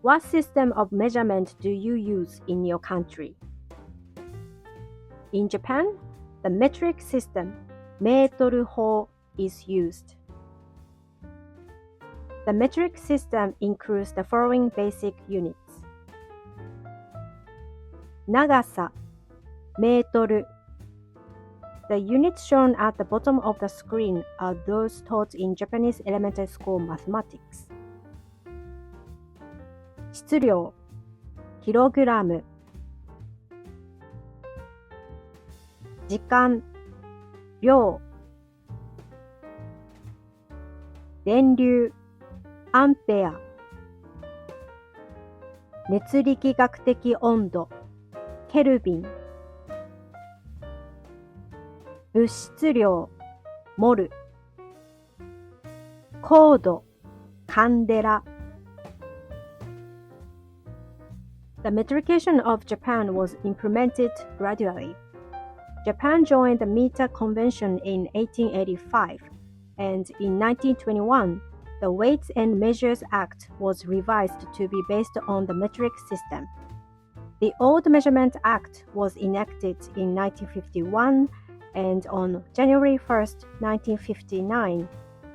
What system of measurement do you use in your country? In Japan, the metric system, メートル法 is used. The metric system includes the following basic units. 長さ メートル The units shown at the bottom of the screen are those taught in Japanese elementary school mathematics. 質量 キログラム 時間 量 電流 アンペア 熱力学的温度 ケルビン 物質量 モル 光度 カンデラ The metrication of Japan was implemented gradually. Japan joined the meter convention in 1885, and in 1921, the Weights and Measures Act was revised to be based on the metric system. The Old Measurement Act was enacted in 1951, and on January 1, 1959,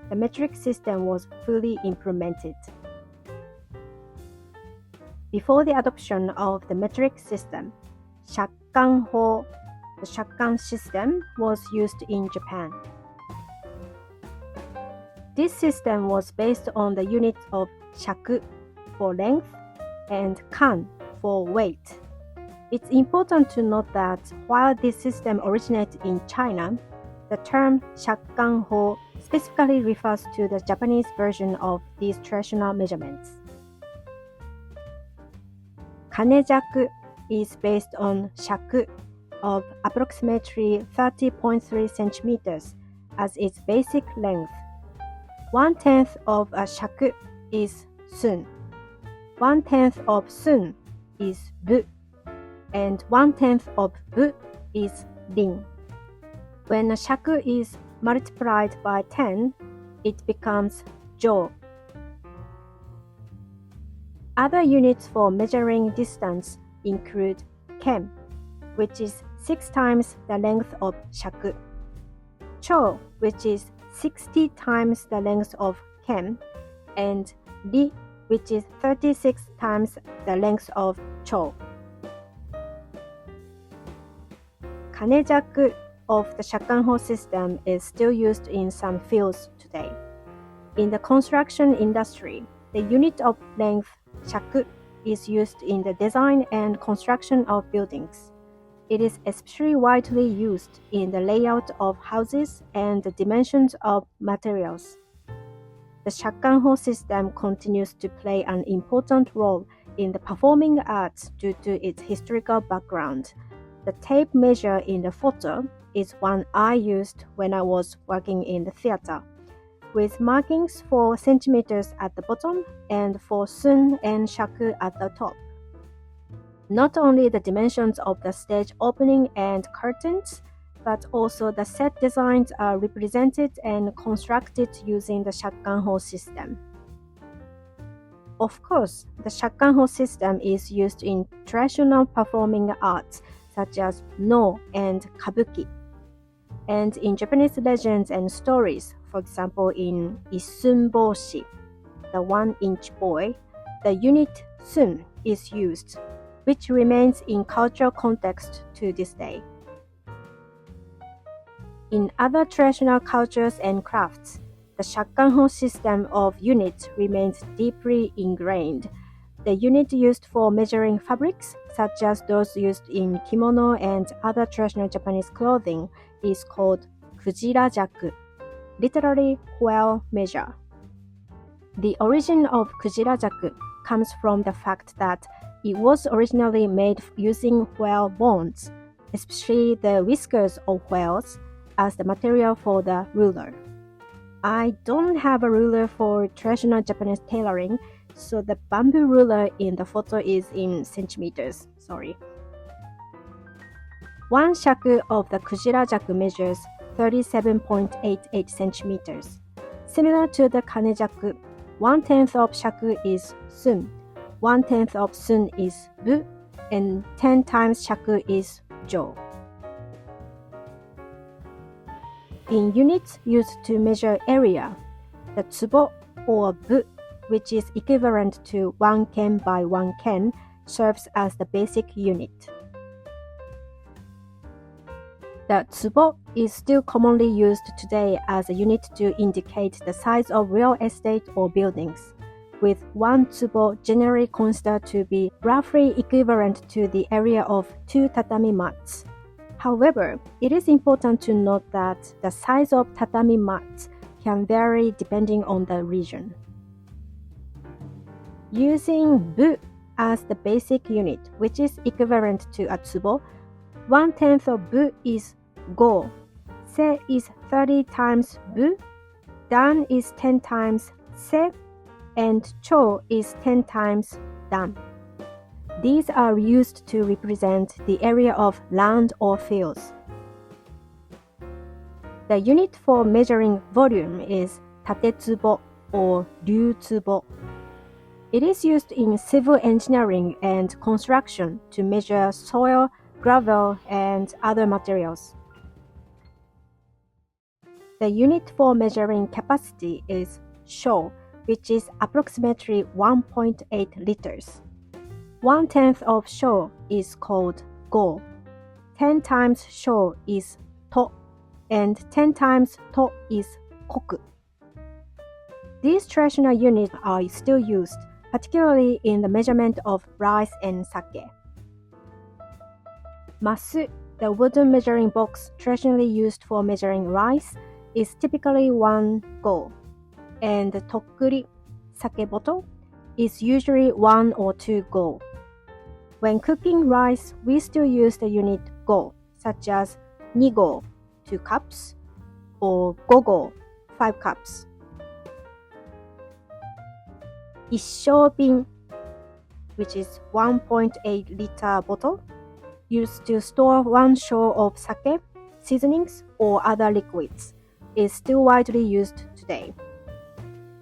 the metric system was fully implemented. Before the adoption of the metric system, Shakkan 法 the Shakkan system was used in Japan. This system was based on the units of shaku for length and kan for weight. It's important to note that while this system originated in China, the term Shakkan 法 specifically refers to the Japanese version of these traditional measurements. Kanejaku is based on shaku of approximately 30.3 centimeters as its basic length. 1/10 of a shaku is sun. 1/10 of sun is bu, and 1/10 of bu is rin. When a shaku is multiplied by 10, it becomes chou. Other units for measuring distance include ken, which is 6 times the length of shaku, chou, which is 60 times the length of ken, and ri, which is 36 times the length of chou. Kanejaku of the Shakkan 法 system is still used in some fields today. In the construction industry, the unit of length shaku is used in the design and construction of buildings. It is especially widely used in the layout of houses and the dimensions of materials. The Shakkan 法 system continues to play an important role in the performing arts due to its historical background. The tape measure in the photo is one I used when I was working in the theater, with markings for centimeters at the bottom and for sun and shaku at the top. Not only the dimensions of the stage opening and curtains, but also the set designs are represented and constructed using the Shakkan 法 system. Of course, the Shakkan 法 system is used in traditional performing arts such as no and kabuki, and in Japanese legends and stories, for example in Isun Boshi, the 1-inch boy, the unit sun is used, which remains in cultural context to this day. In other traditional cultures and crafts, the Shakkan 法 system of units remains deeply ingrained. The unit used for measuring fabrics, such as those used in kimono and other traditional Japanese clothing, is called kujirajaku, literally whale measure. The origin of kujirajaku comes from the fact that it was originally made using whale bones, especially the whiskers of whales, as the material for the ruler. I don't have a ruler for traditional Japanese tailoring, so the bamboo ruler in the photo is in centimeters. Sorry. One shaku of the kujirajaku measures 37.88 centimeters. Similar to the kanejaku, 1/10 of shaku is sun, 1/10 of sun is bu, and 10 times shaku is jou. In units used to measure area, the tsubo or bu, which is equivalent to 1 ken by 1 ken, serves as the basic unit. The tsubo is still commonly used today as a unit to indicate the size of real estate or buildings, with 1 tsubo generally considered to be roughly equivalent to the area of 2 tatami mats. However, it is important to note that the size of tatami mats can vary depending on the region. Using bu as the basic unit, which is equivalent to a tsubo, 1/10 of bu is go, se is 30 times bu, dan is 10 times se, and chou is 10 times dan. These are used to represent the area of land or fields. The unit for measuring volume is tatetsubo or ryuutsubo. It is used in civil engineering and construction to measure soil, gravel, and other materials. The unit for measuring capacity is shou, which is approximately 1.8 liters. 1/10 of shou is called go. 10 times shou is to, and 10 times to is koku. These traditional units are still used, particularly in the measurement of rice and sake. Masu, the wooden measuring box traditionally used for measuring rice, is typically 1 go, and the tokkuri, sake bottle, is usually 1 or 2 go. When cooking rice, we still use the unit go, such as 2 go, 2 cups, or 5 go, 5 cups. 一升瓶, which is 1.8 liter bottle, used to store 1 shou of sake, seasonings, or other liquids, is still widely used today.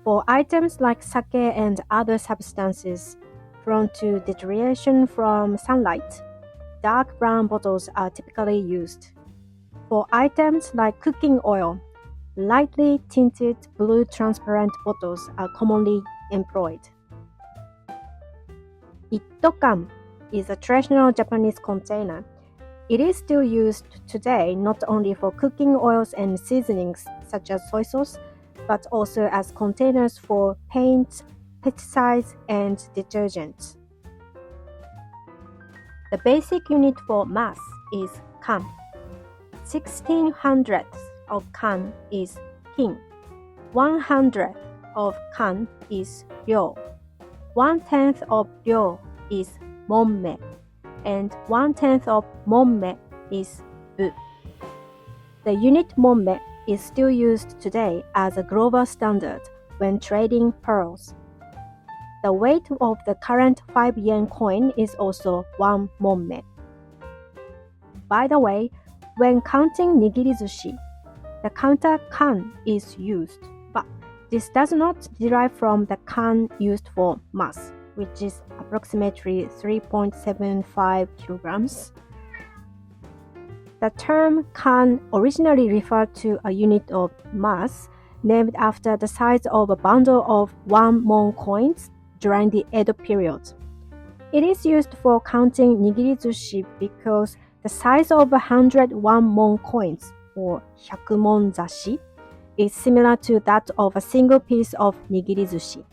For items like sake and other substances prone to deterioration from sunlight, dark brown bottles are typically used. For items like cooking oil, lightly tinted blue transparent bottles are commonly employed. Ittokan is a traditional Japanese container. It is still used today not only for cooking oils and seasonings such as soy sauce, but also as containers for paints, pesticides, and detergents. The basic unit for mass is kan. 1600th of kan is kin. 100th of kan is ryou. 1/10 of ryou is momme, and 1/10 of momme is bu. The unit momme is still used today as a global standard when trading pearls. The weight of the current 5 yen coin is also 1 momme. By the way, when counting nigirizushi, the counter kan is used, but this does not derive from the kan used for mass, which is approximately 3.75 kilograms. The term kan originally referred to a unit of mass named after the size of a bundle of 1 mon coins during the Edo period. It is used for counting nigirizushi because the size of 100 1 mon coins, or 100 mon zashi, is similar to that of a single piece of nigirizushi.